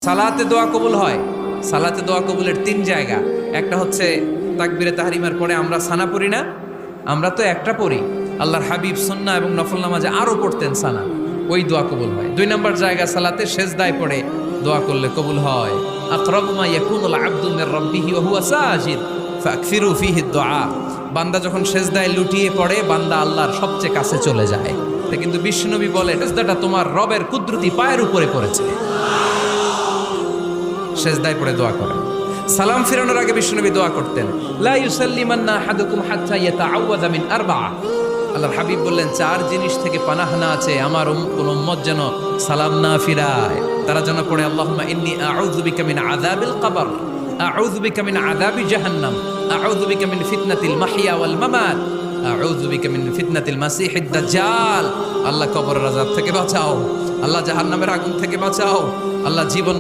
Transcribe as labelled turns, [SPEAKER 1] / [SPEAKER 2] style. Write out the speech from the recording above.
[SPEAKER 1] সালাতে দোয়া কবুল হয়। সালাতে দোয়া কবুলের তিন জায়গা। একটা হচ্ছে তাকবীরে তাহরিমার পরে আমরা সানা পড়ি না, আমরা তো একটা পড়ি, আল্লাহর হাবিব সুন্নাহ এবং নফল নামাজে আরো পড়তেন সানা, ওই দোয়া কবুল হয়। দুই নম্বর জায়গা সালাতে সেজদায় পড়ে দোয়া করলে কবুল হয়। আকরাবু মা ইয়াকুনুল আবদু মির রাব্বিহি ওয়া হুয়া সাজিদ ফাকসিরু ফীহি দুআ। বান্দা যখন সেজদায় লুটিয়ে পড়ে বান্দা আল্লাহর সবচেয়ে কাছে চলে যায়। তা কিন্তু বিশ্বনবী বলে সেজদাটা তোমার রবের কুদরতি পায়ের উপরে পড়েছে। সেজদায় পড়ে দোয়া করেন। সালাম ফিরানোর আগে বিশ্বনবী দোয়া করতেন, লা ইউসাল্লিমান্না আহাদুকুম হাত্তা ইয়াতাআওয়াযা মিন আরবা'a। আল্লাহর হাবিব বললেন, চার জিনিস থেকে পানাহ না আছে আমার কোন উম্মত যেন সালাম না ফিরায়। তারা যেন পড়ে, আল্লাহুম্মা ইন্নী আউযু বিকা মিন আযাবিল কবর, আউযু বিকা মিন আযাবি জাহান্নাম, আউযু বিকা মিন ফিতনাতিল মাহইয়া ওয়াল মামাত, আউযু বিকা মিন ফিতনাতিল মাসিহিদ দাজ্জাল। আল্লাহ কবরের আযাব থেকে বাঁচাও, আল্লাহ জাহান্নামের আগুন থেকে বাঁচাও, আল্লাহ জীবন